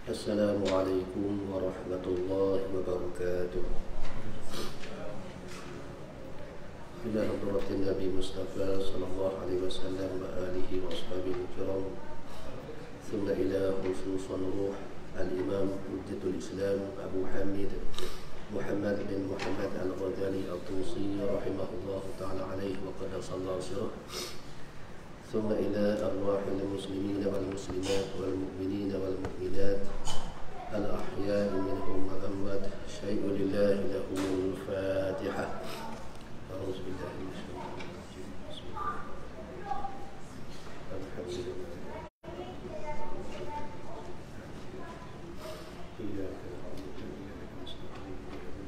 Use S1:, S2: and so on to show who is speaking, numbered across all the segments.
S1: Assalamualaikum warahmatullahi wabarakatuh. Ila hadratin Nabi Mustafa sallallahu alaihi wasallam wa alihi wa ashabihi kiram. Thumma ila khususan ruh al-Imam Hujjatul Islam Abu Hamid Muhammad bin Muhammad Al-Ghazali At-Tusi rahimahullahu ta'ala alaihi wa qaddasallahu sirah. ثم إلى أرواح المسلمين والمسلمات والمؤمنين والمؤمنات الأحياء منهم والأموات شيء لله له الفاتحة. أعوذ بالله من الشيطان الرجيم. بسم الله الحمد لله إياك نعبد وإياك نستعين اهدنا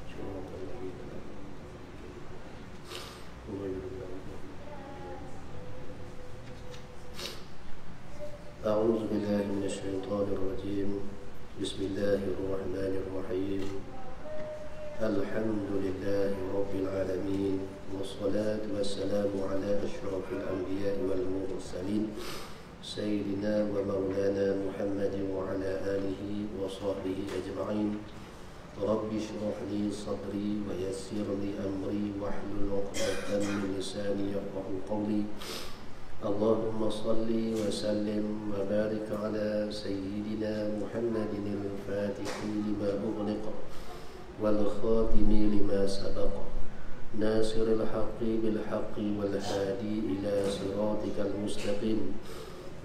S1: الصراط الذين أنعمت عليهم أعوذ بالله من الشيطان الرجيم. بسم الله الرحمن الرحيم. الحمد لله رب العالمين، والصلاة والسلام على أشرف الأنبياء والمرسلين سيدنا ومولانا محمد وعلى آله وصحبه أجمعين. رب اشرح لي صدري ويسر لي أمري واحلل عقدة من لساني يفقهوا قولي. اللهم صل وسلم وبارك على سيدنا محمد الفاتح لما أغلق والخاتم لما سبق ناصر الحق بالحق والهادي إلى صراطك المستقيم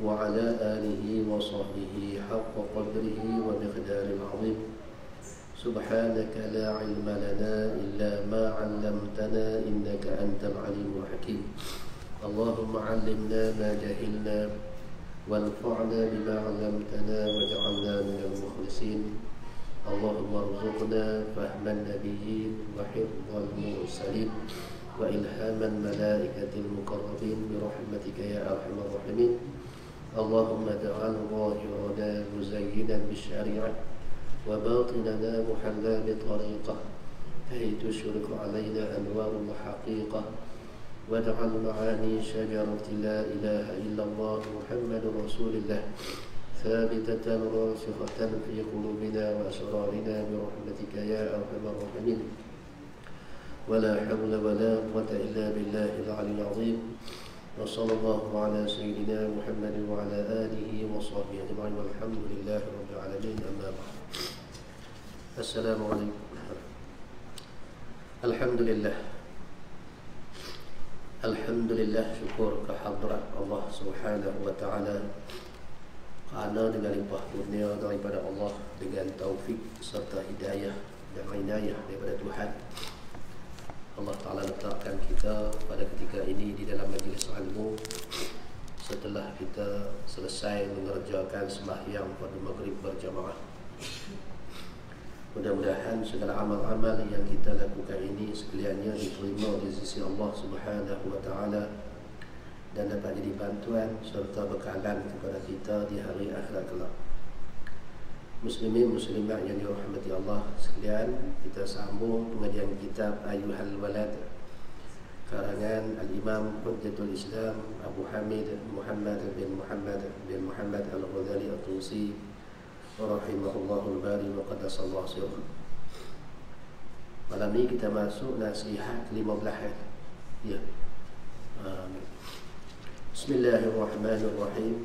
S1: وعلى آله وصحبه حق قدره ومقدار العظيم. سبحانك لا علم لنا إلا ما علمتنا إنك أنت العليم الحكيم. اللهم علمنا ما جهلنا وانفعنا بما علمتنا واجعلنا من المخلصين. اللهم ارزقنا فهم النبيين وحفظ المرسلين وإلهام الملائكة المقربين برحمتك يا أرحم الراحمين. اللهم اجعل ظاهرنا مزينا بالشريعة وباطننا محلى بطريقة كي تشرك علينا أنوار الحقيقة، واجعل معاني شجرة لا إله إلا الله محمد رسول الله ثابتة راسخة في قلوبنا وأسرارنا برحمتك يا أرحم الراحمين. ولا حول ولا قوة إلا بالله العلي العظيم. وصلى الله على سيدنا محمد وعلى آله وصحبه أجمعين والحمد لله رب العالمين. أما بعد. السلام عليكم. الحمد لله. Alhamdulillah, syukur kehadrat Allah Subhanahu wa taala kerana dengan limpah kurnia daripada Allah, dengan taufik serta hidayah dan inayah daripada Tuhan, Allah Taala letakkan kita pada ketika ini di dalam majlis ilmu setelah kita selesai mengerjakan sembahyang pada maghrib berjamaah. Mudah-mudahan segala amal-amal yang kita lakukan ini sekaliannya diterima di sisi Allah Subhanahu wa taala dan dapat jadi bantuan serta bekalan kepada kita di hari akhirat kelak. Muslimin muslimat yang dirahmati Allah sekalian, kita sambung pengajian kitab Ayyuhal Walad karangan Al-Imam Hujjatul Islam Abu Hamid Muhammad bin Muhammad Al-Ghazali At-Tusi rahimahullahu bari wa qaddasallahu sirah. Malam ini kita masuk nasihat 15 ya. Bismillahirrahmanirrahim.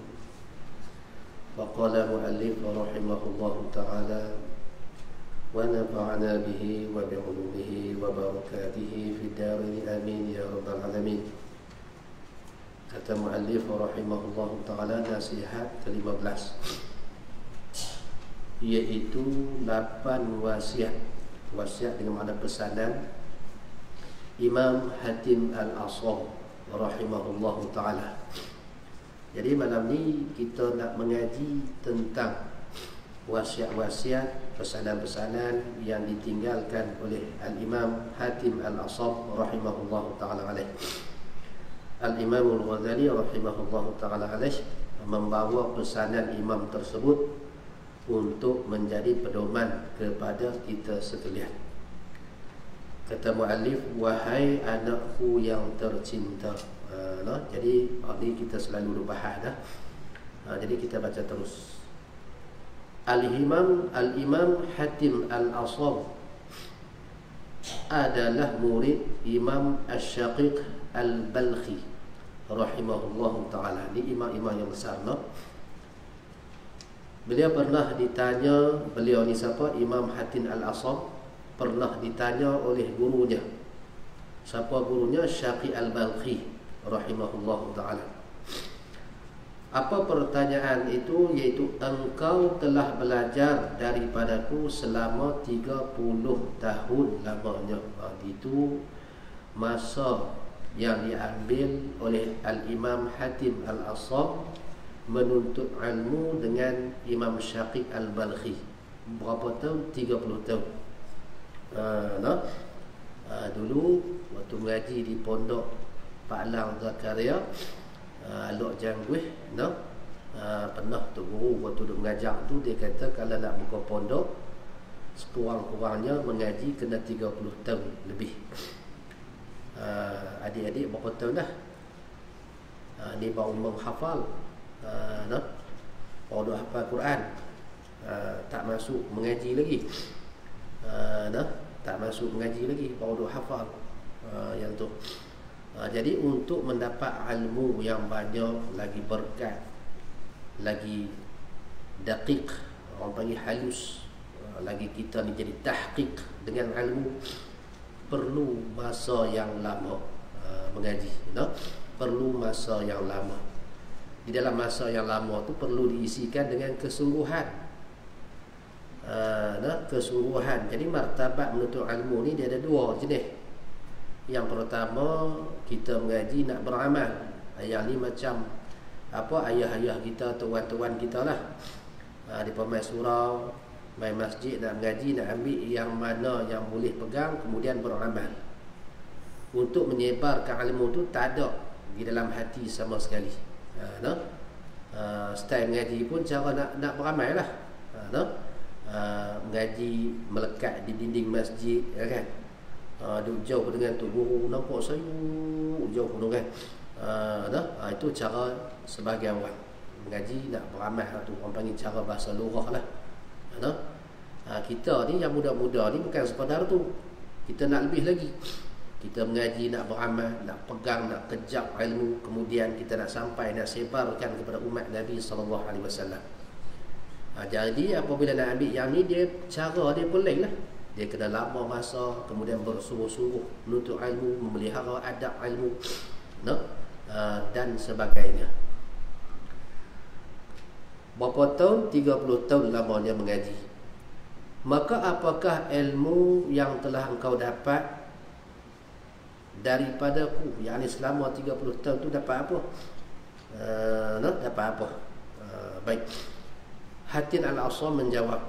S1: Wa qala muallif rahimahullahu ta'ala wa nafa'ana bihi wa bi'ulumihi wa barakatihi fid darin amin ya rabbal alamin. Kata muallif rahimahullahu ta'ala nasihat ke-15, iaitu 8 wasiat. Wasiat dengan makna pesanan Imam Hatim Al-Asam rahimahullahu ta'ala. Jadi malam ni kita nak mengaji tentang wasiat-wasiat, pesanan-pesanan yang ditinggalkan oleh Al-Imam Hatim Al-Asam rahimahullahu ta'ala alaih. Al-Imam Al-Ghazali rahimahullahu ta'ala alaih membawa pesanan imam tersebut untuk menjadi pedoman kepada kita sekalian. Kata muallif, wahai anakku yang tercinta. Jadi ini kita selalu berbahas dah. Jadi kita baca terus. Al-Imam Hatim Al-Asam adalah murid Imam Asy-Syaqiq Al-Balkhi rahimahullahu ta'ala. Ini imam-imam yang besar, no? Beliau pernah ditanya, beliau ni siapa? Imam Hatim Al-Asam pernah ditanya oleh gurunya. Siapa gurunya? Syaqiq Al-Balkhi rahimahullahu ta'ala. Apa pertanyaan itu? Iaitu, engkau telah belajar daripadaku selama 30 tahun lamanya. Itu masa yang diambil oleh Al-Imam Hatim Al-Asam menuntut ilmu dengan Imam Syaqiq Al-Balkhi. Berapa tahun? 30 tahun. Dulu waktu mengaji di pondok Pak Lang Zakaria, Alok Jangguih, pernah tu guru waktu duk mengajar tu, dia kata kalau nak buka pondok sekurang-kurangnya mengaji kena 30 tahun lebih. Adik-adik berapa tahun dah? Ni baru menghafal, baru hafal Quran, tak masuk mengaji lagi, tak masuk mengaji lagi, baru hafal yang tu. Jadi untuk mendapat ilmu yang banyak, lagi berkat, lagi daqiq, orang panggil halus, lagi kita ni jadi tahqiq dengan ilmu, perlu masa yang lama mengaji, perlu masa yang lama. Di dalam masa yang lama tu perlu diisikan dengan kesungguhan, kesungguhan. Jadi martabat menuntut ilmu ni dia ada dua jenis. Yang pertama, kita mengaji nak beramal. Yang ni macam ayah-ayah kita, tuan-tuan kita lah, di pemain surau, main masjid, nak mengaji, nak ambil yang mana yang boleh pegang, kemudian beramal. Untuk menyebarkan ilmu tu tak ada di dalam hati sama sekali. Style mengaji pun cara nak beramal lah. Mengaji melekat di dinding masjid, kan? Duduk jauh dengan tu guru, nampak sayuk jauh tu, kan? Itu cara sebagai orang mengaji nak beramal tu, orang panggil cara bahasa lurah lah. Kita ni yang muda-muda ni bukan sekadar tu, kita nak lebih lagi. Kita mengaji nak beramal, nak pegang, nak kejar ilmu, kemudian kita nak sampai, nak sebarkan kepada umat Nabi SAW. Jadi apabila nak ambil yang ni, dia cara dia pun lain lah. Dia kena lama masa, kemudian bersungguh-sungguh menuntut ilmu, memelihara adab ilmu, dan sebagainya. Berapa tahun? 30 tahun lamanya mengaji. Maka apakah ilmu yang telah engkau dapat daripadaku? Yakni selama 30 tahun tu dapat apa? Dapat apa? Baik. Hatim Al-Asam menjawab,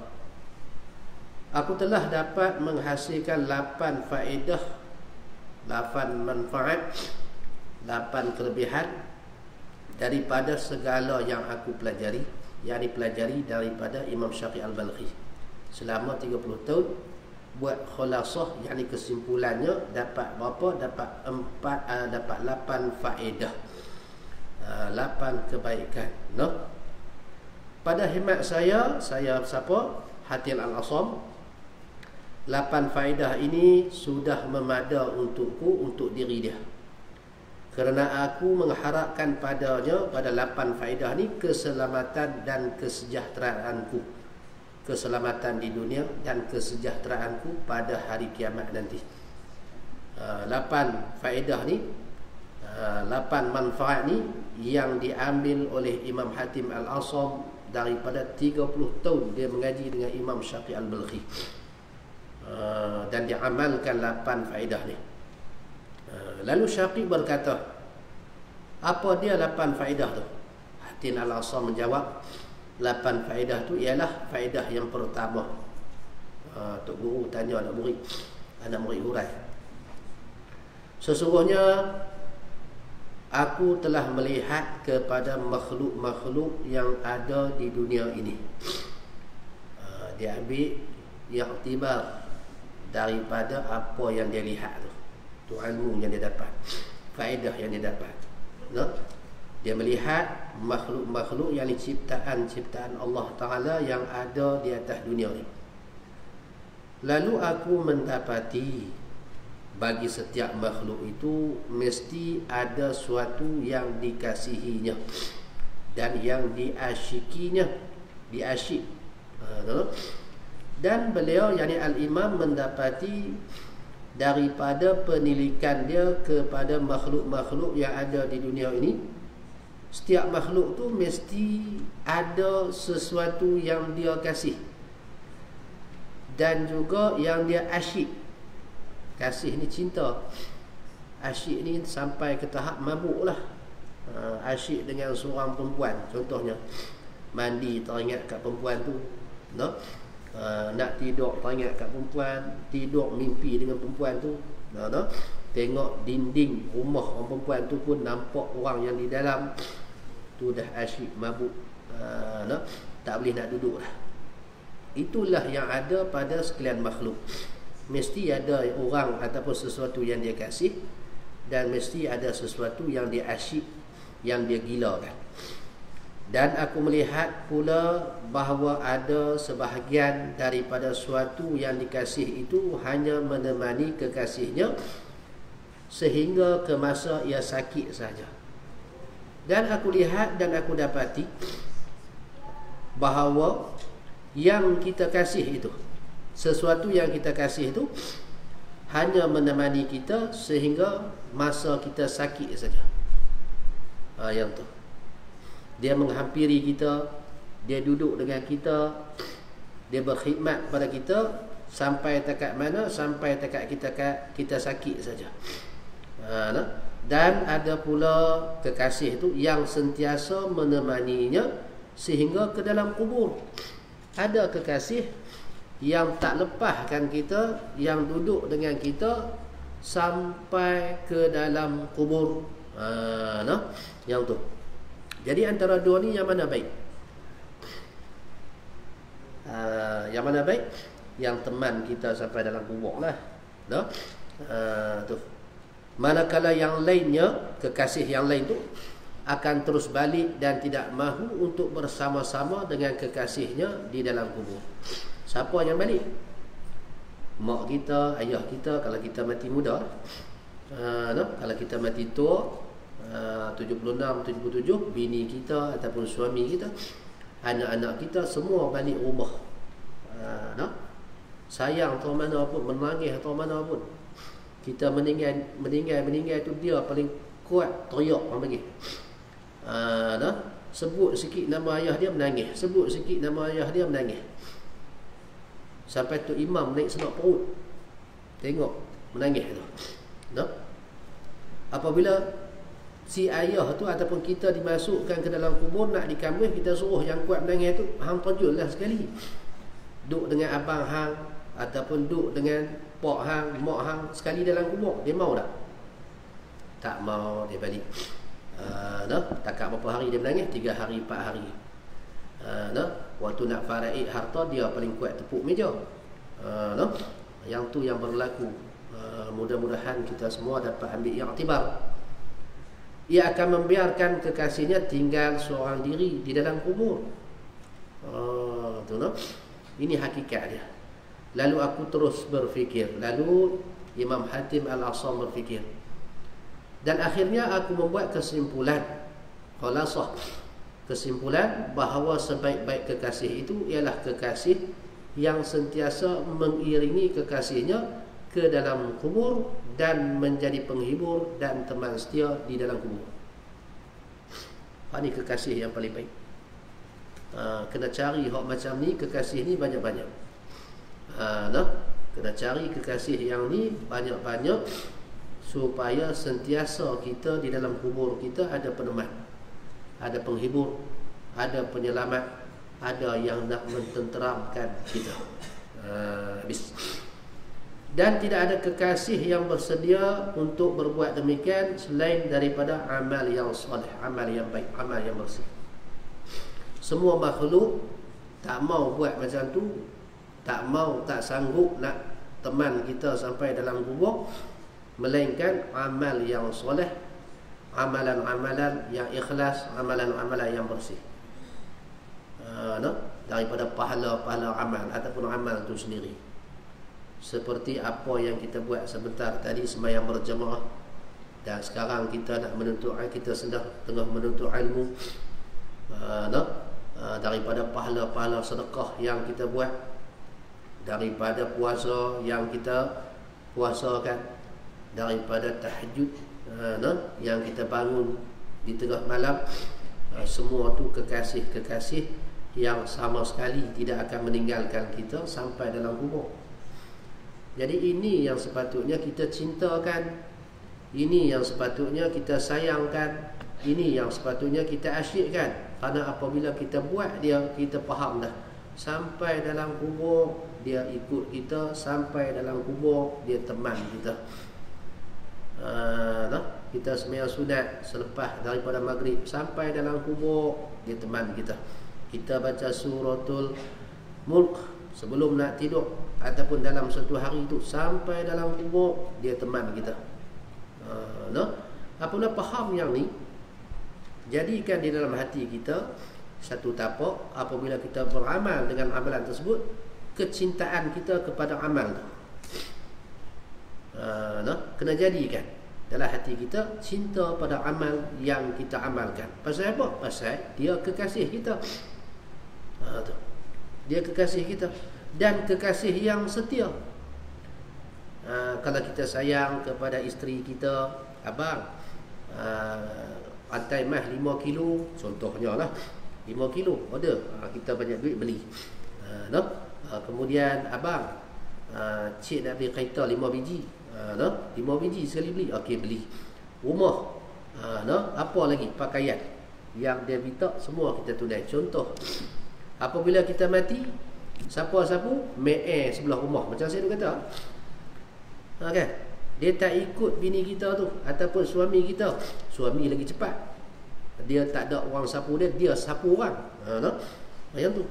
S1: aku telah dapat menghasilkan 8 faedah, 8 manfaat, 8 kelebihan daripada segala yang aku pelajari, yang dipelajari daripada Imam Syaqiq Al-Balkhi selama 30 tahun. Buat khulasah, yakni kesimpulannya, dapat berapa? Dapat 8 faedah, 8 kebaikan. Pada khidmat saya siapa? Hatim Al-Asam. 8 faedah ini sudah memada untukku, untuk diri dia, kerana aku mengharapkan padanya, pada 8 faedah ni, keselamatan dan kesejahteraanku, keselamatan di dunia dan kesejahteraanku pada hari kiamat nanti. 8 faedah ni, 8 manfaat ni yang diambil oleh Imam Hatim Al-Asam daripada 30 tahun dia mengaji dengan Imam Syaqiq Al-Balkhi, dan diamalkan 8 faedah ni. Lalu Syaqiq berkata, apa dia 8 faedah tu? Hatim Al-Asam menjawab, 8 faedah tu ialah faedah yang pertama. Tok guru tanya anak murid hurai, sesungguhnya aku telah melihat kepada makhluk-makhluk yang ada di dunia ini. Dia ambil iktibar daripada apa yang dia lihat tu ilmu yang dia dapat, faedah yang dia dapat. Dia melihat makhluk-makhluk yang ciptaan Allah Ta'ala yang ada di atas dunia ini. Lalu aku mendapati bagi setiap makhluk itu mesti ada suatu yang dikasihinya dan yang diasyikinya, diasyik. Dan beliau yakni Al-Imam mendapati daripada penilikan dia kepada makhluk-makhluk yang ada di dunia ini, setiap makhluk tu mesti ada sesuatu yang dia kasih dan juga yang dia asyik. Kasih ni cinta, asyik ni sampai ke tahap mabuk lah. Asyik dengan seorang perempuan, contohnya mandi teringat kat perempuan tu, no? Nak tidur teringat kat perempuan, tidur mimpi dengan perempuan tu, no? Tengok dinding rumah orang perempuan tu pun nampak orang yang di dalam tu, dah asyik mabuk, no? Tak boleh nak duduk lah. Itulah yang ada pada sekalian makhluk. Mesti ada orang ataupun sesuatu yang dia kasih, dan mesti ada sesuatu yang dia asyik, yang dia gilakan. Dan aku melihat pula bahawa ada sebahagian daripada suatu yang dikasih itu hanya menemani kekasihnya sehingga ke masa ia sakit saja. Dan aku lihat dan aku dapati bahawa yang kita kasih itu, sesuatu yang kita kasih itu hanya menemani kita sehingga masa kita sakit saja. Yang tu, dia menghampiri kita, dia duduk dengan kita, dia berkhidmat pada kita sampai takat mana? Sampai takat kita sakit saja. Dan ada pula kekasih itu yang sentiasa menemaninya sehingga ke dalam kubur. Ada kekasih yang tak lepaskan kita, yang duduk dengan kita sampai ke dalam kubur. Yang tu. Jadi antara dua ni yang mana baik? Yang mana baik? Yang teman kita sampai dalam kubur lah. Tu. Manakala yang lainnya, kekasih yang lain tu akan terus balik dan tidak mahu untuk bersama-sama dengan kekasihnya di dalam kubur. Siapa yang balik? Mak kita, ayah kita kalau kita mati muda. Kalau kita mati tua, 76, 77, bini kita ataupun suami kita, anak-anak kita semua balik rumah. Sayang atau mana pun, menangis atau mana pun, kita meninggal tu dia paling kuat teriak orang panggil. Sebut sikit nama ayah dia menangis, sebut sikit nama ayah dia menangis. Sampai tu imam naik senak perut, tengok menangis tu. Apabila si ayah tu ataupun kita dimasukkan ke dalam kubur nak dikambing, kita suruh yang kuat menangis tu, hang terjun lah sekali. Duk dengan abang hang ataupun duk dengan pak hang, mak hang sekali dalam kubur, dia mau tak? Tak mau, dia balik. Takat berapa hari dia menangis? 3 hari, 4 hari. Waktu nak faraid harta, dia paling kuat tepuk meja. Yang tu yang berlaku. Mudah-mudahan kita semua dapat ambil iktibar. Ia akan membiarkan kekasihnya tinggal seorang diri di dalam kubur. Ini hakikat dia. Lalu aku terus berfikir. Lalu Imam Hatim Al-Asam berfikir. Dan akhirnya aku membuat kesimpulan, khulasah kesimpulan, bahawa sebaik-baik kekasih itu ialah kekasih yang sentiasa mengiringi kekasihnya ke dalam kubur dan menjadi penghibur dan teman setia di dalam kubur. Ini kekasih yang paling baik. Kena cari hak macam ni, kekasih ni banyak-banyak. Kena cari kekasih yang ni banyak-banyak supaya sentiasa kita di dalam kubur kita ada peneman, ada penghibur, ada penyelamat, ada yang nak mententeramkan kita. Habis. Dan tidak ada kekasih yang bersedia untuk berbuat demikian selain daripada amal yang soleh, amal yang baik, amal yang bersih. Semua makhluk tak mau buat macam tu, tak mau, tak sanggup nak teman kita sampai dalam kubur, melainkan amal yang soleh, amalan-amalan yang ikhlas, amalan-amalan yang bersih. Daripada pahala-pahala amal ataupun amal itu sendiri. Seperti apa yang kita buat sebentar tadi, sembahyang berjemaah, dan sekarang kita nak menuntut, kita sedang tengah menuntut ilmu, daripada pahala-pahala sedekah yang kita buat, daripada puasa yang kita puasakan, daripada tahajud yang kita bangun di tengah malam, semua tu kekasih-kekasih yang sama sekali tidak akan meninggalkan kita sampai dalam kubur. Jadi ini yang sepatutnya kita cintakan, ini yang sepatutnya kita sayangkan, ini yang sepatutnya kita asyikkan. Kerana apabila kita buat dia, kita faham dah, sampai dalam kubur dia ikut kita, sampai dalam kubur dia teman kita. Kita sembahyang sunat selepas daripada maghrib, sampai dalam kubur dia teman kita. Kita baca suratul Mulk sebelum nak tidur ataupun dalam satu hari itu, sampai dalam kubur dia teman kita. Apabila faham yang ni, jadikan di dalam hati kita satu tapak. Apabila kita beramal dengan amalan tersebut, kecintaan kita kepada amal tu kena jadikan dalam hati kita cinta pada amal yang kita amalkan. Pasal apa? Pasal dia kekasih kita. Dia kekasih kita, dan kekasih yang setia. Kalau kita sayang kepada isteri kita, abang, rantai mah 5 kilo contohnya lah, 5 kilo order, kita banyak duit beli. Kemudian abang, cik nak beli kereta 5 biji, 5 biji sekali beli, okey beli. Rumah, apa lagi, pakaian yang dia minta semua kita tunai. Contoh, apabila kita mati, siapa sapu me sebelah rumah, macam saya tu kata, kan? Dia tak ikut bini kita tu ataupun suami kita. Suami lagi cepat, dia tak ada orang sapu dia, dia sapu orang. Yang tu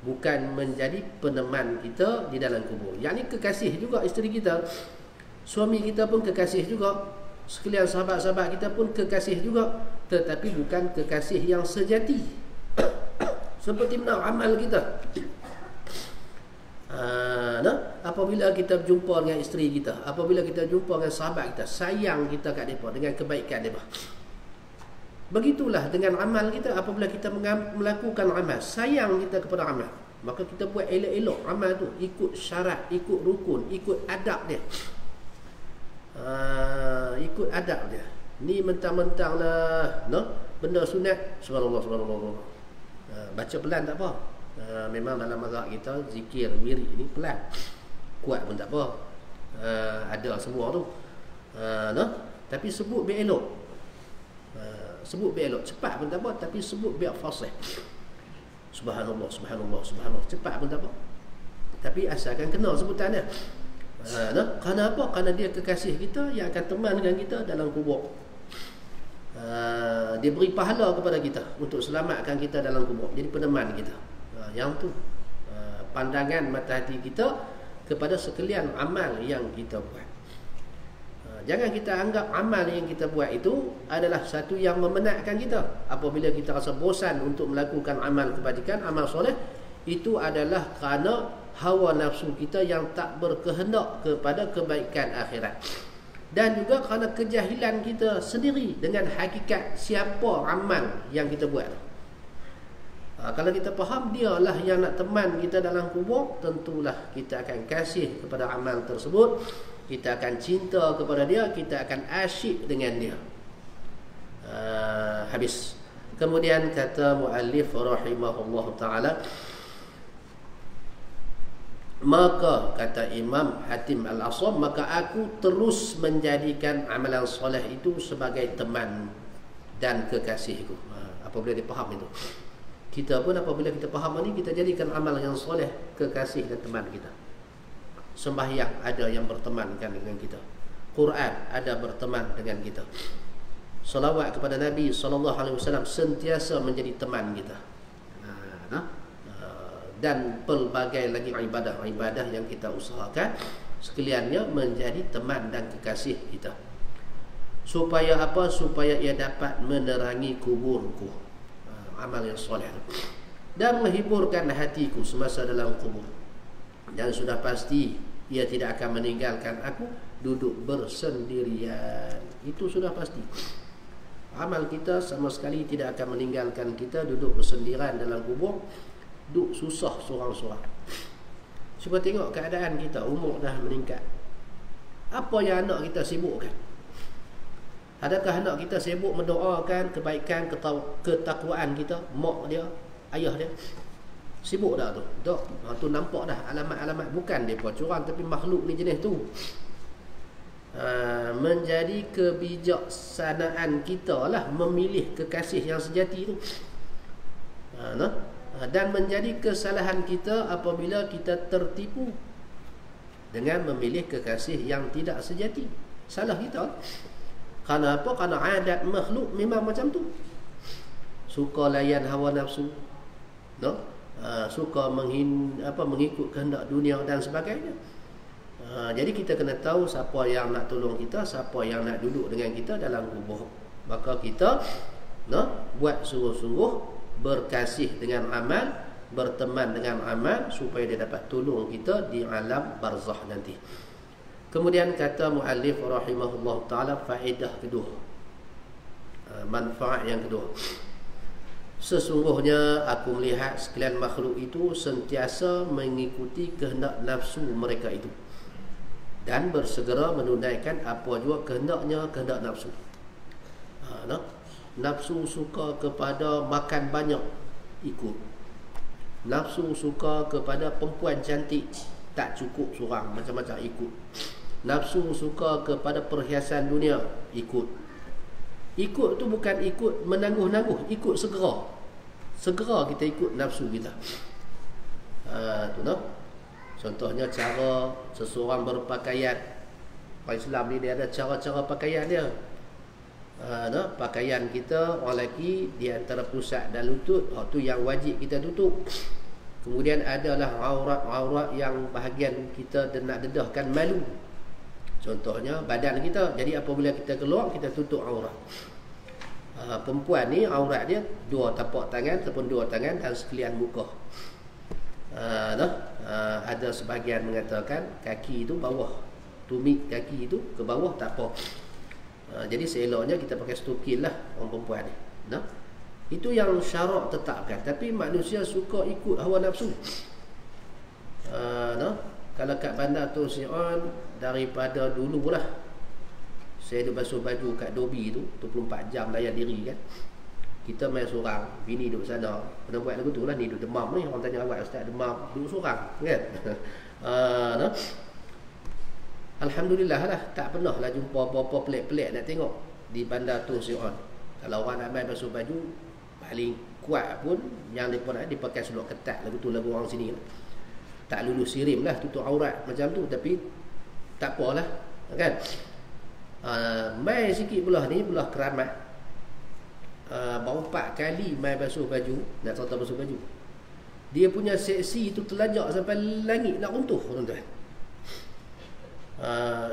S1: bukan menjadi peneman kita di dalam kubur. Yang ni kekasih juga isteri kita, suami kita pun kekasih juga, sekalian sahabat-sahabat kita pun kekasih juga, tetapi bukan kekasih yang sejati. Seperti mana amal kita. Apabila kita berjumpa dengan isteri kita, apabila kita jumpa dengan sahabat kita, sayang kita kat mereka dengan kebaikan mereka. Begitulah dengan amal kita. Apabila kita melakukan amal, sayang kita kepada amal, maka kita buat elok-elok amal tu, ikut syarat, ikut rukun, ikut adab dia. Ikut adab dia. Ni mentang-mentang lah benda sunat, subhanallah, subhanallah, baca pelan tak apa. Memang dalam mazhab kita zikir wirid ni pelan, kuat pun tak apa, ada semua tu. Tapi sebut biar elok, sebut biar elok, cepat pun tak apa, tapi sebut biar fasih. Subhanallah, subhanallah, subhanallah, cepat pun tak apa, tapi asalkan kena sebutan dia. Kerana apa? Kerana dia kekasih kita yang akan temankan kita dalam kubur. Dia beri pahala kepada kita untuk selamatkan kita dalam kubur, jadi peneman kita. Yang tu pandangan mata hati kita kepada sekalian amal yang kita buat. Jangan kita anggap amal yang kita buat itu adalah satu yang memenatkan kita. Apabila kita rasa bosan untuk melakukan amal kebajikan, amal soleh, itu adalah kerana hawa nafsu kita yang tak berkehendak kepada kebaikan akhirat. Dan juga kerana kejahilan kita sendiri dengan hakikat siapa amal yang kita buat. Kalau kita faham dialah yang nak teman kita dalam kubur, tentulah kita akan kasih kepada amal tersebut, kita akan cinta kepada dia, kita akan asyik dengan dia. Habis. Kemudian kata muallif rahimahullah ta'ala, maka kata Imam Hatim Al-Asam, maka aku terus menjadikan amalan soleh itu sebagai teman dan kekasihku. Apabila dia faham itu, kita pun apabila kita faham ini, kita jadikan amal yang soleh kekasih dan teman kita. Sembahyang ada yang bertemankan dengan kita, Quran ada berteman dengan kita, salawat kepada Nabi SAW sentiasa menjadi teman kita. Dan pelbagai lagi ibadah-ibadah yang kita usahakan sekaliannya menjadi teman dan kekasih kita. Supaya apa? Supaya ia dapat menerangi kuburku. Amal yang soleh. Dan menghiburkan hatiku semasa dalam kubur. Dan sudah pasti ia tidak akan meninggalkan aku duduk bersendirian. Itu sudah pasti. Amal kita sama sekali tidak akan meninggalkan kita duduk bersendirian dalam kubur, duduk susah seorang-seorang. Cuba tengok keadaan kita, umur dah meningkat. Apa yang anak kita sibukkan? Adakah anak kita sibuk mendoakan kebaikan, ketakwaan kita, mak dia, ayah dia? Sibuk dah tu. Tu nampak dah alamat-alamat. Bukan mereka curang, tapi makhluk ni jenis tu. Menjadi kebijaksanaan kita lah memilih kekasih yang sejati tu. Dan menjadi kesalahan kita apabila kita tertipu dengan memilih kekasih yang tidak sejati. Salah kita. Kerana apa? Kerana adat makhluk memang macam tu. Suka layan hawa nafsu, suka mengikut kehendak dunia dan sebagainya. Jadi kita kena tahu siapa yang nak tolong kita, siapa yang nak duduk dengan kita dalam kubur. Maka kita buat sungguh-sungguh berkasih dengan amal, berteman dengan amal, supaya dia dapat tolong kita di alam barzakh nanti. Kemudian kata muallif rahimahullah ta'ala, faedah kedua, manfaat yang kedua. Sesungguhnya aku melihat sekalian makhluk itu sentiasa mengikuti kehendak nafsu mereka itu, dan bersegera menunaikan apa jua kehendaknya, kehendak nafsu. Nafsu suka kepada makan banyak, ikut. Nafsu suka kepada perempuan cantik, tak cukup seorang, macam-macam ikut. Nafsu suka kepada perhiasan dunia, ikut. Ikut tu bukan ikut menangguh-nangguh, ikut segera. Segera kita ikut nafsu kita. Contohnya cara seseorang berpakaian. Orang Islam ni dia ada cara-cara pakaian dia. Pakaian kita orang lelaki di antara pusat dan lutut, tu yang wajib kita tutup. Kemudian adalah aurat-aurat yang bahagian kita nak dedahkan malu. Contohnya badan kita. Jadi apabila kita keluar, kita tutup aurat. Perempuan ni aurat dia dua tapak tangan ataupun dua tangan dan sekalian muka. Ada sebahagian mengatakan kaki itu bawah, tumit kaki itu ke bawah tak apa. Jadi seeloknya kita pakai stokil lah orang perempuan ni. Itu yang syarak tetapkan. Tapi manusia suka ikut hawa nafsu. Kalau kat Bandar Tun Si'an, daripada dulu lah, saya duduk basuh baju kat Dobi tu 24 jam layan diri kan. Kita main seorang, bini duduk sana. Pernah buat lagu tu lah, ni duduk demam ni. Orang tanya awak, ustaz demam, duduk seorang kan. Alhamdulillah lah, tak pernah lah jumpa apa-apa pelik-pelik nak tengok di Bandar Tun Si'an. Kalau orang nak main basuh baju, paling kuat pun yang mereka nak dipakai seluar ketat. Lagu tu lagu orang sini lah. Tak lulus sirim lah, tutup aurat macam tu. Tapi tak apalah kan. Main sikit belah ni, belah Keramat, baru 4 kali main basuh baju. Nak serta basuh baju, dia punya seksi tu terlajak sampai langit nak runtuh, tuan-tuan.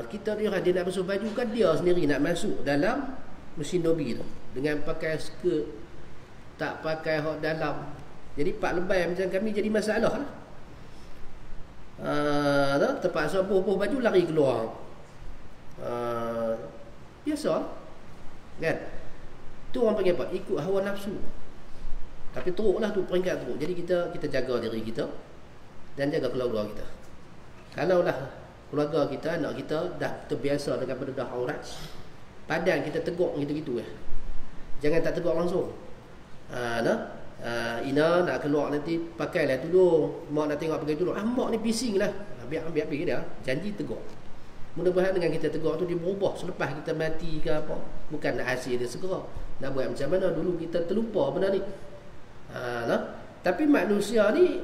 S1: Kita dia nak basuh baju kan, dia sendiri nak masuk dalam mesin Dobi tu dengan pakai skirt, tak pakai hot dalam. Jadi 4 lebay macam kami jadi masalah lah. Terpaksa buh-buh baju lari keluar. Biasa kan. Tu orang panggil apa? Ikut hawa nafsu. Tapi teruklah tu, peringkat teruk. Jadi kita jaga diri kita dan jaga keluarga kita. Kalaulah keluarga kita, anak kita dah terbiasa dengan berdedah aurat, padan kita tegur gitu-gitu ya. Jangan tak tegur langsung. Ina nak keluar nanti pakailah tudung. Mak nak tengok pakai tudung. Mak ni bising lah. Biar dia janji tegur. Mudah-mudahan dengan kita tegur tu dia berubah selepas kita mati ke apa. Bukan nak hasil dia segera. Nak buat macam mana, dulu kita terlupa benda ni. Tapi manusia ni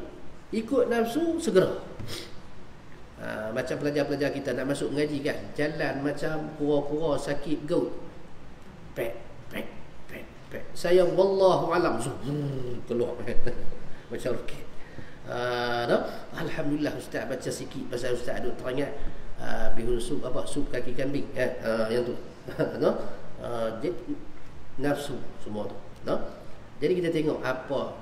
S1: ikut nafsu segera. Macam pelajar-pelajar kita nak masuk mengaji kan, jalan macam pura-pura sakit gout. Pek. Saya wallahu alam keluar macam roket. Alhamdulillah ustaz baca sikit pasal ustaz duk teringat bihun sup apa, sup kaki kambing yang tu. nafsu semua tu, no? Jadi kita tengok apa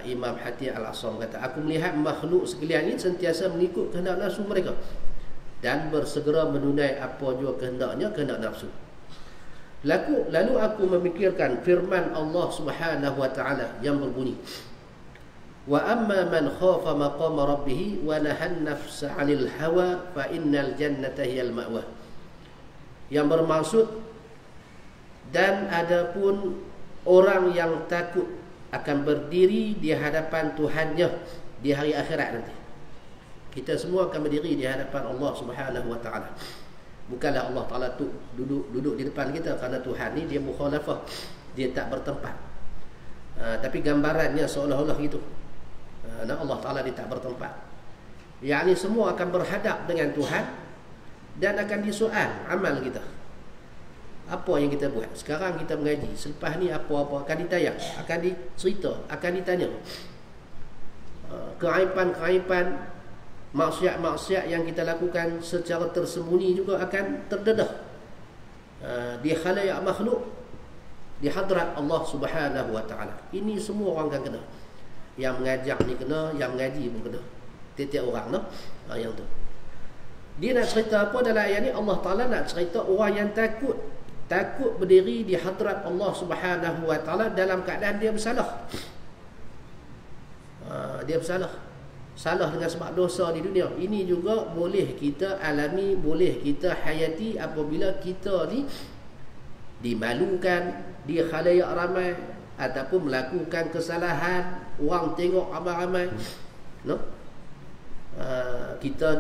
S1: Imam Hatib Al-Asam kata, aku melihat makhluk sekalian ini sentiasa mengikut kehendak nafsu mereka dan bersegera menunai apa jua kehendaknya, kehendak nafsu. Lalu aku memikirkan firman Allah Subhanahu wa taala yang berbunyi, wa amma man khafa maqama rabbih wa nahan nafsa 'anil hawa fa innal jannata hiyal ma'wa. Yang bermaksud, dan adapun orang yang takut akan berdiri di hadapan Tuhannya di hari akhirat nanti. Kita semua akan berdiri di hadapan Allah Subhanahu wa taala. Bukanlah Allah Taala tu duduk di depan kita, kerana Tuhan ni dia mukhalafah, dia tak bertempat. Tapi gambarannya seolah-olah gitu. Allah Taala dia tak bertempat. Yakni semua akan berhadap dengan Tuhan dan akan disoal amal kita. Apa yang kita buat? Sekarang kita mengaji, selepas ni apa-apa akan ditayang, akan dicerita, akan ditanya. Keaiban-keaiban, maksiat-maksiat yang kita lakukan secara tersembunyi juga akan terdedah di khalayak makhluk, di hadrat Allah Subhanahu wa taala. Ini semua orang akan kena. Yang mengajar ni kena, yang mengaji pun kena. Tiap-tiap orang noh. Yang tu. Dia nak cerita apa dalam ayat ni? Allah Taala nak cerita orang yang takut berdiri di hadrat Allah Subhanahu wa taala dalam keadaan dia bersalah. Dia bersalah. Salah dengan sebab dosa di dunia. Ini juga boleh kita alami, boleh kita hayati apabila kita ni dimalukan di khalayak ramai ataupun melakukan kesalahan, orang tengok ramai-ramai, no? Kita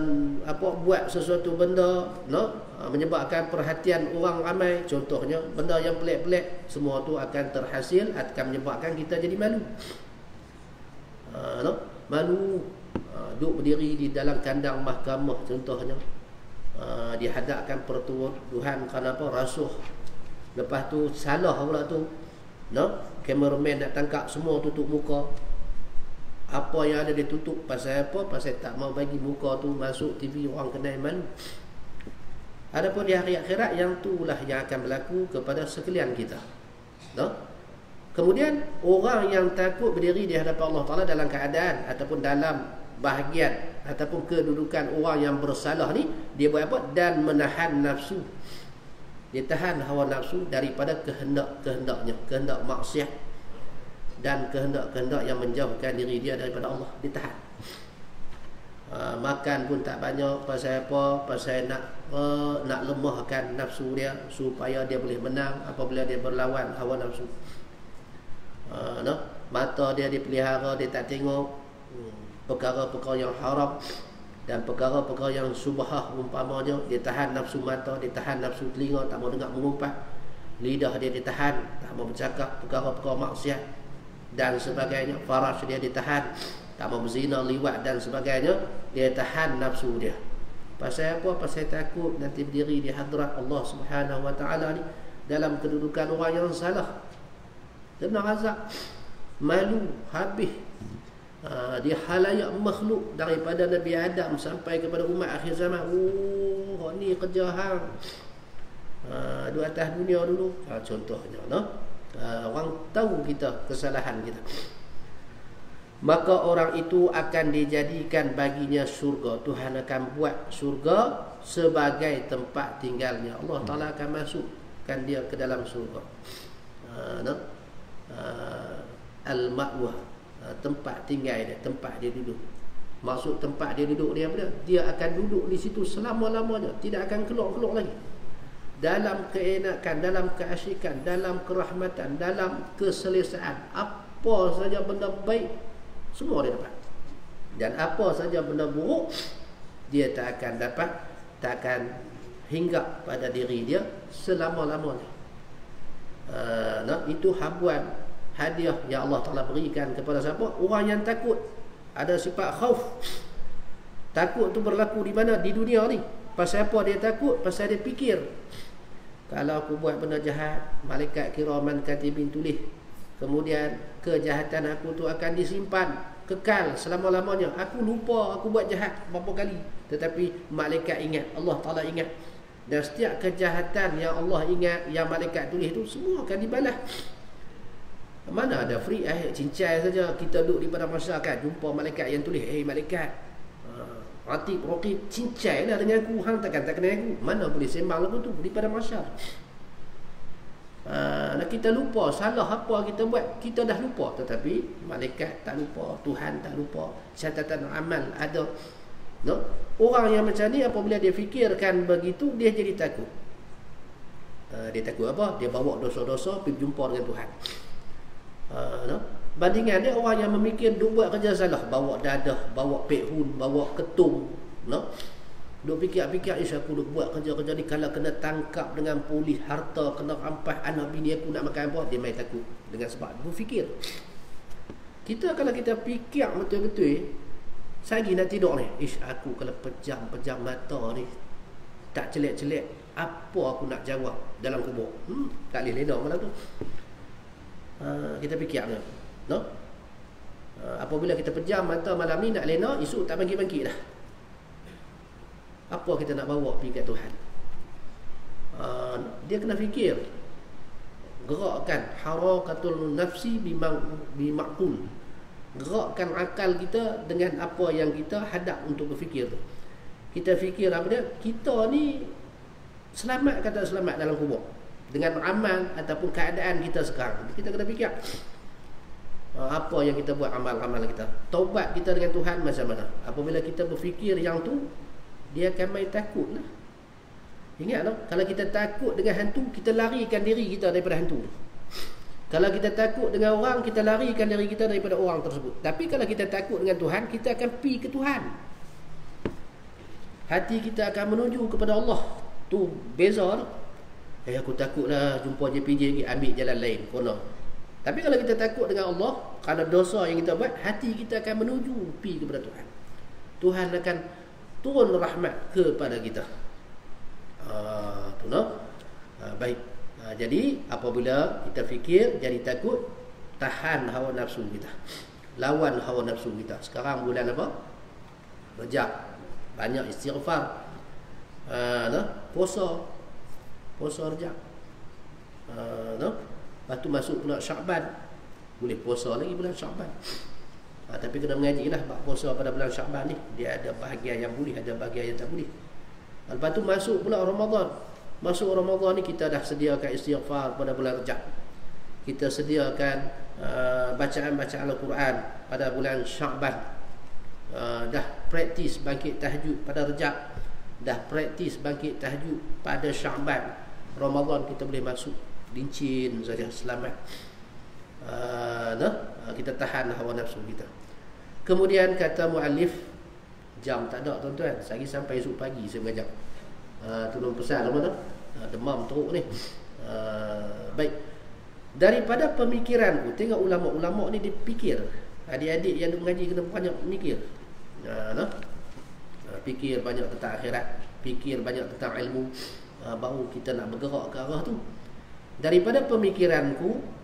S1: buat sesuatu benda, no? Menyebabkan perhatian orang ramai, contohnya benda yang pelik-pelik, semua tu akan terhasil, akan menyebabkan kita jadi malu, no? Malu, duduk berdiri di dalam kandang mahkamah contohnya, dihadapkan pertuduhan kerana apa? Rasuah. Lepas tu salah pula tu, no? Kameraman nak tangkap, semua tutup muka. Apa yang ada dia tutup, pasal apa? Pasal tak mau bagi muka tu masuk TV, orang kenal malu. Adapun di hari akhirat, yang itulah yang akan berlaku kepada sekalian kita, no? Kemudian orang yang takut berdiri di hadapan Allah Ta'ala dalam keadaan ataupun dalam bahagian ataupun kedudukan orang yang bersalah ni, dia buat apa? Dan menahan nafsu. Dia tahan hawa nafsu daripada kehendak-kehendaknya, kehendak maksiat dan kehendak-kehendak yang menjauhkan diri dia daripada Allah. Dia tahan. Makan pun tak banyak, pasal apa? Pasal nak lemahkan nafsu dia supaya dia boleh menang apabila dia berlawan hawa nafsu. No? Mata dia dipelihara, dia tak tengok perkara-perkara yang haram dan perkara-perkara yang subhah umpamanya. Dia tahan nafsu mata, dia tahan nafsu telinga, tak mau dengar mengumpat. Lidah dia ditahan, tak mau bercakap perkara-perkara maksiat dan sebagainya. Faraj dia ditahan, tak mau berzina, liwat dan sebagainya. Dia tahan nafsu dia. Pasal apa? Pasal takut nanti berdiri di hadrat Allah Subhanahu wa taala ni dalam kedudukan orang yang salah. Kena azab, malu habis di halayak makhluk daripada Nabi Adam sampai kepada umat akhir zaman. Ni kerja hang di atas dunia dulu, contohnya, no? Orang tahu kita kesalahan kita, maka orang itu akan dijadikan baginya surga. Tuhan akan buat surga sebagai tempat tinggalnya. Allah Ta'ala akan masukkan dia ke dalam surga, no? Al-ma'wah, tempat tinggal dia, tempat dia duduk. Maksud tempat dia duduk dia apa? Dia akan duduk di situ selama-lamanya, tidak akan keluar-keluar lagi. Dalam keenakan, dalam keasyikan, dalam kerahmatan, dalam keselesaan, apa saja benda baik semua dia dapat. Dan apa saja benda buruk dia tak akan dapat, tak akan hinggap pada diri dia selama-lamanya. Itu habuan, hadiah yang Allah Ta'ala berikan kepada siapa? Orang yang takut. Ada sifat khauf. Takut tu berlaku di mana? Di dunia ni. Pasal apa dia takut? Pasal dia fikir, kalau aku buat benda jahat, malaikat kiraman katibin tulis, kemudian kejahatan aku tu akan disimpan kekal selama-lamanya. Aku lupa aku buat jahat berapa kali, tetapi malaikat ingat, Allah Ta'ala ingat. Dan setiap kejahatan yang Allah ingat, yang malaikat tulis tu, semua akan dibalas. Mana ada free cincai saja kita duduk di padang masyarakat, jumpa malaikat yang tulis, malaikat Ratib, Raqib, cincai lah dengan aku, hang takkan tak kenal aku. Mana boleh sembang lagu tu di padang masyarakat. Kita lupa salah apa kita buat, kita dah lupa. Tetapi malaikat tak lupa, Tuhan tak lupa, catatan amal ada. No? Orang yang macam ni apabila dia fikirkan begitu, dia jadi takut. Dia takut apa? Dia bawa dosa-dosa pergi jumpa dengan Tuhan. No? Bandingan dia orang yang memikir duk buat kerja salah, bawa dadah, bawa pehun, bawa ketung, no? Duk fikir-fikir, aku duk buat kerja-kerja ni, kalau kena tangkap dengan polis, harta kena rampas, anak bini aku nak makan apa, dia main takut. Dengan sebab dia fikir. Kita kalau kita fikir betul-betul, saya lagi nak tidur ni, aku kalau pejam mata ni, tak celek-celek, apa aku nak jawab dalam kubur? Tak boleh lena malam tu. Kita fikir ni, no? Apabila kita pejam mata malam ni nak lena, esok tak bangkit-bangkit dah. Apa kita nak bawa pergi kat Tuhan? Dia kena fikir. Gerakkan harakatul nafsi bimaqul. Gerakkan akal kita dengan apa yang kita hadap untuk berfikir tu. Kita fikir apa dia? Kita ni selamat ke tak selamat dalam kubur? Dengan amal ataupun keadaan kita sekarang. Kita kena fikir. Apa yang kita buat, amal-amal kita. Taubat kita dengan Tuhan macam mana? Apabila kita berfikir yang tu, dia akan main takut lah. Ingat tak? Kalau kita takut dengan hantu, kita larikan diri kita daripada hantu. Kalau kita takut dengan orang, kita larikan diri kita daripada orang tersebut. Tapi kalau kita takut dengan Tuhan, kita akan pergi ke Tuhan. Hati kita akan menuju kepada Allah. Tu beza tak? Aku takutlah jumpa JPJ lagi, ambil jalan lain, kono. Tapi kalau kita takut dengan Allah, kerana dosa yang kita buat, hati kita akan menuju pergi kepada Tuhan. Tuhan akan turun rahmat kepada kita. Tu no? Baik. Jadi apabila kita fikir, jadi takut, tahan hawa nafsu kita. Lawan hawa nafsu kita. Sekarang bulan apa? Rejab. Banyak istighfar. Puasa Rejab. Lepas tu masuk pula Syakban. Boleh puasa lagi bulan Syakban. Tapi kena mengaji lah bab puasa pada bulan Syakban ni. Dia ada bahagian yang boleh, ada bahagian yang tak boleh. Lepas tu masuk pula Ramadan. Masuk Ramadan ni kita dah sediakan istighfar pada bulan Rejab. Kita sediakan bacaan-bacaan Al-Quran pada bulan Syakban. Dah praktis bangkit tahajud pada Rejab. Dah praktis bangkit tahajud pada Syakban. Ramadan kita boleh masuk lincin saja, selamat. Kita tahan hawa nafsu kita. Kemudian kata muallif, jam tak ada tuan-tuan, sehari sampai esok pagi saya mengajar. Tolong pesan apa tu? Demam teruk ni. Baik. Daripada pemikiranku, tengok ulama-ulama ni dia fikir. Adik-adik yang mengaji kena banyak mikir. Fikir banyak tentang akhirat, fikir banyak tentang ilmu, baru kita nak bergerak ke arah tu. Daripada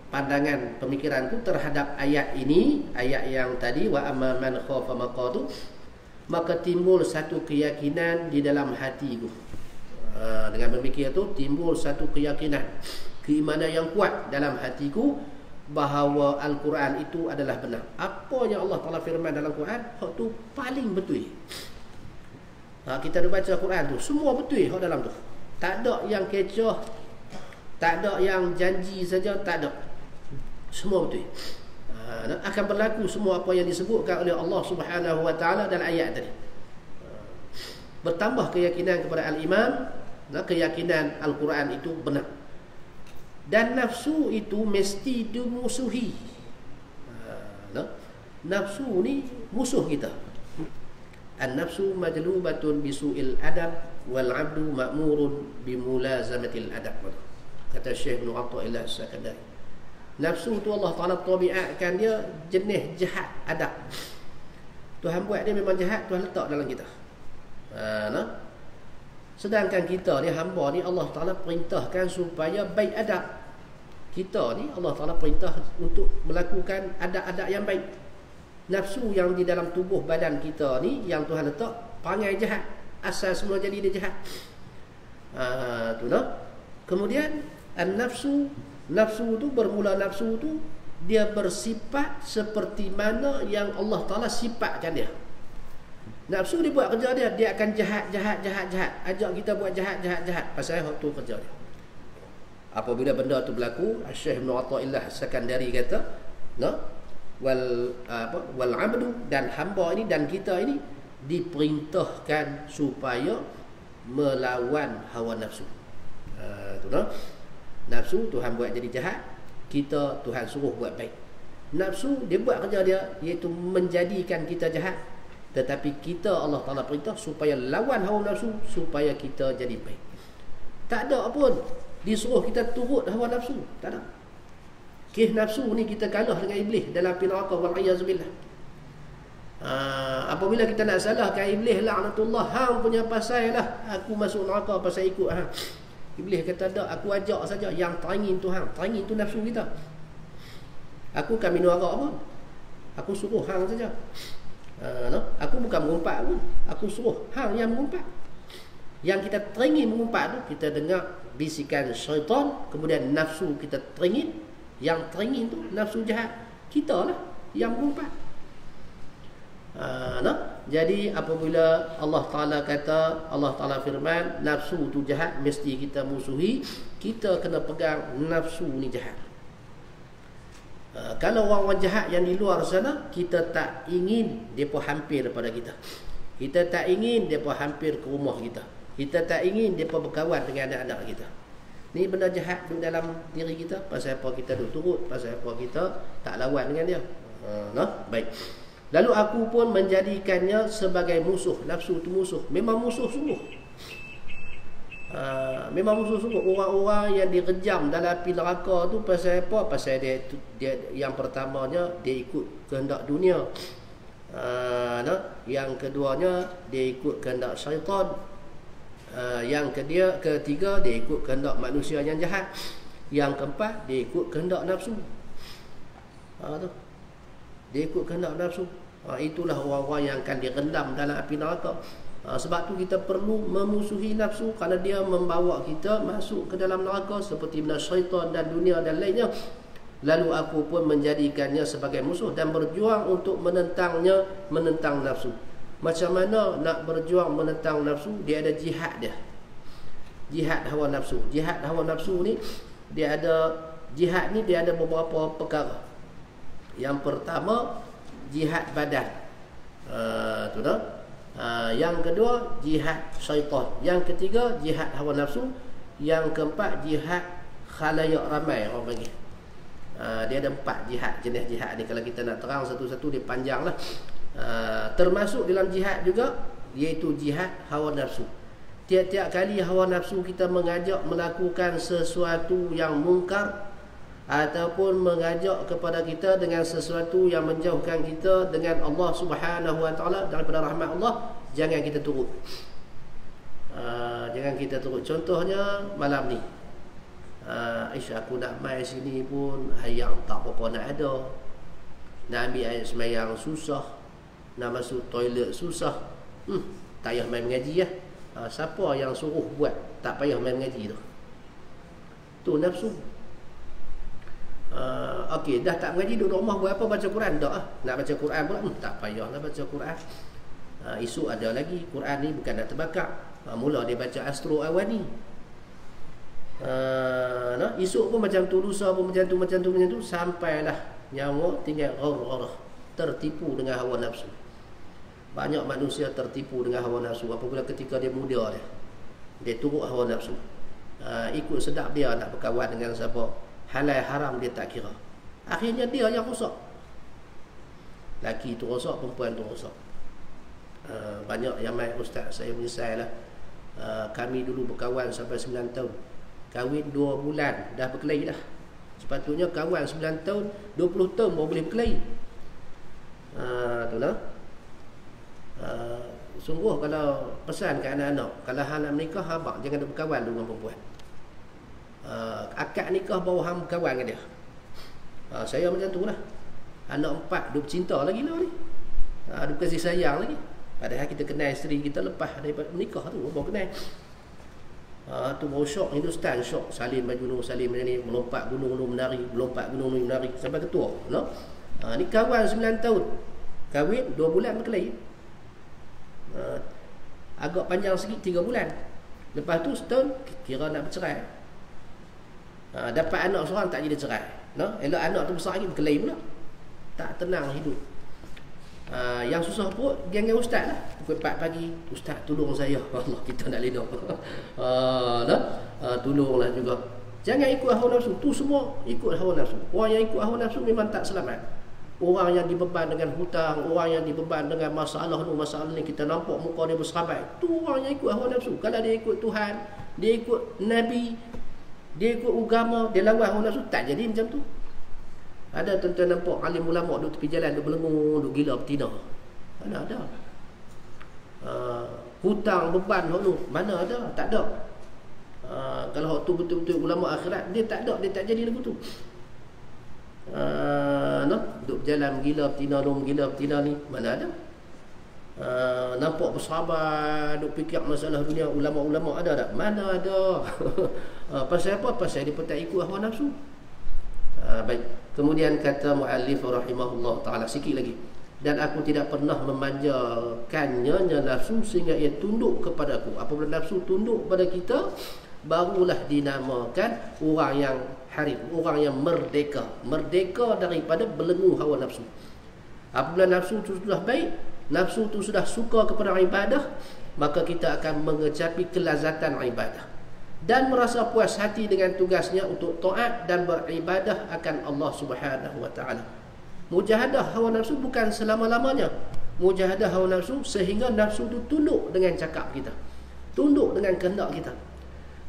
S1: pandangan pemikiranku terhadap ayat ini, ayat yang tadi wa amma man khafa maqatu, maka timbul satu keyakinan di dalam hatiku. Dengan memikir tu timbul satu keyakinan, keimanan yang kuat dalam hatiku bahawa Al-Quran itu adalah benar. Apa yang Allah Taala firman dalam Quran, hak tu paling betul. Kita dah baca Quran tu, semua betul hak dalam tu. Tak ada yang kecoh, tak ada yang janji saja, tak ada. Semua betul. Akan berlaku semua apa yang disebutkan oleh Allah Subhanahu Wa Taala dalam ayat tadi. Bertambah keyakinan kepada al-iman, keyakinan Al-Quran itu benar. Dan nafsu itu mesti dimusuhi. Nafsu ni musuh kita. An-nafsu majlubatun bisu'il adab wal 'abdu ma'murun bimulazamatil adab. Kata Syekh Ibn Athaillah As-Sakandari. Nafsu tu Allah Ta'ala tabiatkan dia jenis jahat adab. Tuhan buat dia memang jahat, Tuhan letak dalam kita. Sedangkan kita ni, hamba ni, Allah Ta'ala perintahkan supaya baik adab. Kita ni Allah Ta'ala perintah untuk melakukan adab-adab yang baik. Nafsu yang di dalam tubuh badan kita ni, yang Tuhan letak, perangai jahat. Asal semua jadi dia jahat. Tu noh. Kemudian nafsu tu bermula, nafsu tu dia bersifat seperti mana yang Allah Ta'ala sifatkan dia. Nafsu dia buat kerja dia akan jahat. Ajak kita buat jahat. Pasal tu kerja dia. Apabila benda tu berlaku, Syekh Ibn Athaillah Sakandari kata, wal abdu, dan hamba ini dan kita ini diperintahkan supaya melawan hawa nafsu. Nafsu Tuhan buat jadi jahat, kita Tuhan suruh buat baik. Nafsu dia buat kerja dia, iaitu menjadikan kita jahat, tetapi kita Allah Ta'ala perintah supaya lawan hawa nafsu, supaya kita jadi baik. Tak ada pun disuruh kita turut hawa nafsu, tak ada. Kih nafsu ni kita kalah dengan iblis dalam api neraka, wal'iyazubillah. Apabila kita nak salahkan iblis, laknatullah, hang punya pasal lah aku masuk neraka pasal ikut hang. Iblis kata, tak, aku ajak saja, yang teringin tu hang, teringin tu nafsu kita. Aku kan minum arak pun, aku suruh hang saja. Aku bukan mengumpat pun, aku suruh hang yang mengumpat. Yang kita teringin mengumpat tu, kita dengar bisikan syaitan, kemudian nafsu kita teringin. Yang teringin tu nafsu jahat, kita lah yang mengumpat. Jadi apabila Allah Ta'ala kata, Allah Ta'ala firman, nafsu tu jahat, mesti kita musuhi. Kita kena pegang nafsu ni jahat. Kalau orang-orang jahat yang di luar sana, kita tak ingin mereka hampir pada kita. Kita tak ingin mereka hampir ke rumah kita. Kita tak ingin mereka berkawan dengan anak-anak kita. Ni benda jahat di dalam diri kita. Pasal apa kita duk turut, pasal apa kita tak lawan dengan dia. Baik. Lalu aku pun menjadikannya sebagai musuh. Nafsu tu musuh, memang musuh sungguh. Memang musuh sungguh. Orang-orang yang direjam dalam api neraka tu pasal apa? Pasal dia yang pertamanya dia ikut kehendak dunia. Yang keduanya dia ikut kehendak syaitan. Yang ketiga dia ikut kehendak manusia yang jahat. Yang keempat dia ikut kehendak nafsu. Dia ikut kehendak nafsu. Itulah orang-orang yang akan direndam dalam api neraka. Sebab tu kita perlu memusuhi nafsu, kerana dia membawa kita masuk ke dalam neraka seperti mana syaitan dan dunia dan lainnya. Lalu aku pun menjadikannya sebagai musuh dan berjuang untuk menentangnya, menentang nafsu. Macam mana nak berjuang menentang nafsu? Dia ada jihad dia. Jihad hawa nafsu. Jihad hawa nafsu ni dia ada, jihad ni dia ada beberapa perkara. Yang pertama, jihad badan. Yang kedua, jihad syaitan. Yang ketiga, jihad hawa nafsu. Yang keempat, jihad khalayak ramai, orang panggil. Dia ada 4 jihad, jenis jihad ni. Kalau kita nak terang satu-satu, dia panjang lah. Termasuk dalam jihad juga, iaitu jihad hawa nafsu. Tiap-tiap kali hawa nafsu kita mengajak melakukan sesuatu yang mungkar, ataupun mengajak kepada kita dengan sesuatu yang menjauhkan kita dengan Allah Subhanahu Wa Taala, daripada rahmat Allah, jangan kita turut. Jangan kita turut. Contohnya malam ni, aku nak mai sini pun hayang tak apa-apa nak ada. Nak ambil air semayang susah, nak masuk toilet susah. Tak payah main mengaji lah. Siapa yang suruh buat tak payah main mengaji tu? Tu nafsu. Okey, dah tak mengaji, duduk rumah buat apa? Baca Quran tak? Nak baca Quran pula, tak payahlah baca Quran. Isu ada lagi, Quran ni bukan nak terbakar. Mula dia baca Astro Awani. Esok pun macam tu, lusa pun macam tu, sampailah nyawa tinggal gharah, tertipu dengan hawa nafsu. Banyak manusia tertipu dengan hawa nafsu apabila ketika dia muda dia turut hawa nafsu. Ikut sedap dia nak berkawan dengan siapa, halal haram dia tak kira. Akhirnya dia yang rosak. Laki tu rosak, perempuan tu rosak. Banyak yang main, ustaz saya menyesal lah. Kami dulu berkawan sampai 9 tahun. Kahwin 2 bulan dah berkelahi dah. Sepatutnya kawan 9 tahun, 20 tahun baru boleh berkelahi. Itulah. Sungguh kalau pesan ke anak-anak, kalau hang nak menikah, abang jangan duk berkawan dengan perempuan. Akad nikah baru hang berkawan dengan dia. Saya macam tu lah. Anak 4 duk cinta lagi lah ni. Duk kasih sayang lagi. Padahal kita kenal isteri kita lepas daripada menikah tu, baru kenal. Tu baru syok, Hindustan syok, salin gunung, salin macam ni, melompat gunung menari, melompat gunung menari sampai ketua, no? Ni kawan 9 tahun, kahwin 2 bulan berkelahi. Agak panjang sikit 3 bulan. Lepas tu setahun kira nak bercerai. Dapat anak seorang tak jadi cerai, no? Elok anak tu besar lagi berkelahi pula. Tak tenang hidup. Yang susah perut geng-geng ustaz lah. Pukul 4 pagi, ustaz tolong saya. Allah, kita nak leda. Tolonglah juga. Jangan ikut hawa nafsu. Tu semua ikut hawa nafsu. Orang yang ikut hawa nafsu memang tak selamat. Orang yang dibeban dengan hutang, orang yang dibeban dengan masalah ni, kita nampak muka dia berserabai. Tu orang yang ikut hawa nafsu. Kalau dia ikut Tuhan, dia ikut Nabi, dia ikut agama, dia lawan hawa nafsu, tak jadi macam tu. Ada tuan-tuan nampak alim ulama duduk tepi jalan, duduk belengung, duduk gila betina. Mana ada? Hutang, beban tu mana ada? Tak ada. Kalau tu betul-betul ulama akhirat, dia tak ada, dia tak jadi lagu tu. Duduk berjalan gila betina ni, mana ada? Nampak bersabar, duk fikir masalah dunia, ulama-ulama ada tak? Mana ada? Pasal apa? Pasal dia pun tak ikut hawa nafsu. Baik. Kemudian kata muallif rahimahullah taala sikit lagi, dan aku tidak pernah memanjakannya nafsu sehingga ia tunduk kepadaku. Apabila nafsu tunduk pada kita, barulah dinamakan orang yang harim, orang yang merdeka daripada belenggu hawa nafsu. Apabila nafsu itu sudah baik, nafsu itu sudah suka kepada ibadah, maka kita akan mengecapi kelazatan ibadah dan merasa puas hati dengan tugasnya untuk taat dan beribadah akan Allah Subhanahu wa taala. Mujahadah hawa nafsu bukan selama-lamanya. Mujahadah hawa nafsu sehingga nafsu itu tunduk dengan cakap kita, tunduk dengan kehendak kita.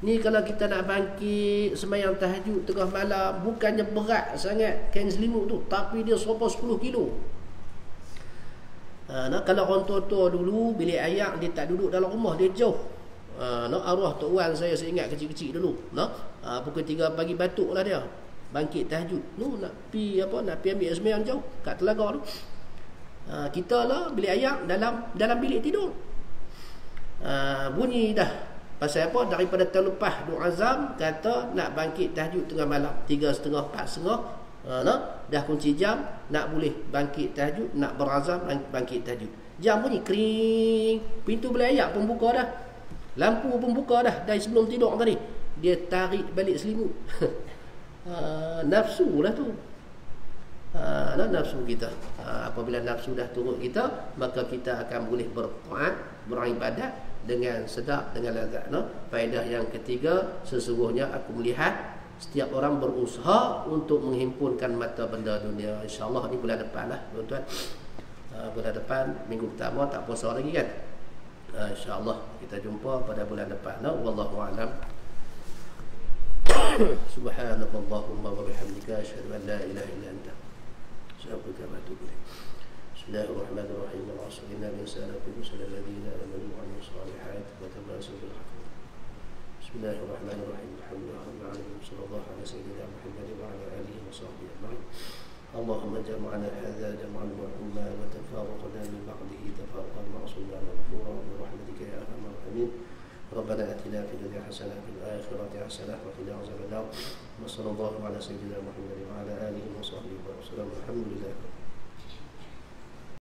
S1: Ni kalau kita nak bangkit sembahyang tahajud tengah malam, bukannya berat sangat kain selimut tu, tapi dia serupa 10 kilo. Kalau orang tua-tua dulu bilik air dia tak duduk dalam rumah, dia jauh. Arwah Tok Wan saya ingat kecil-kecil dulu, pukul 3 pagi batuklah dia bangkit tahajud. Nak pi ambil sembahyang jauh kat telaga tu. Kita lah bilik air dalam bilik tidur. Bunyi dah. Pasal apa? Daripada tahun lepas Duk Azam kata nak bangkit tahajud tengah malam 3.30 4.30, dah kunci jam, nak boleh bangkit tahajud, nak berazam bangkit tahajud. Jam bunyi kering, pintu bilik air pun buka dah, lampu pun buka dah dari sebelum tidur tadi. Dia tarik balik selimut. Nafsu lah tu. Nafsu kita. Apabila nafsu dah turut kita, maka kita akan boleh bertaat, beribadat dengan sedap, dengan lezat. Faedah yang ketiga, sesungguhnya aku melihat setiap orang berusaha untuk menghimpunkan mata benda dunia. InsyaAllah ni bulan depan lah tuan-tuan. Bulan depan, minggu pertama tak puasa lagi kan. InsyaAllah kita jumpa pada bulan depan. Wallahu a'lam. Subhanallahumma wa bihamdika asyhadu an la ilaha illa anta astaghfiruka wa atubu ilaik. Bismillahirrahmanirrahim. Inna al-insana fi khusr illa alladhina amanu wa amilus salihati wa tawasaw bil haqqi. Bismillahirrahmanirrahim. Alhamdulillahi rabbil alamin. Sallallahu ala sayyidina Muhammadin wa ala alihi wa sahbihi ajma'in. اللهم اجعلنا هذا جمعا مرحوما وتفارقنا من بعده تفارقا معصوما مغفورا برحمتك يا ارحم الراحمين. ربنا اتنا في الدنيا حسنه وفي الاخره حسنه وقنا عذاب النار. وصلى الله على سيدنا محمد وعلى اله وصحبه وسلم. الحمد لله.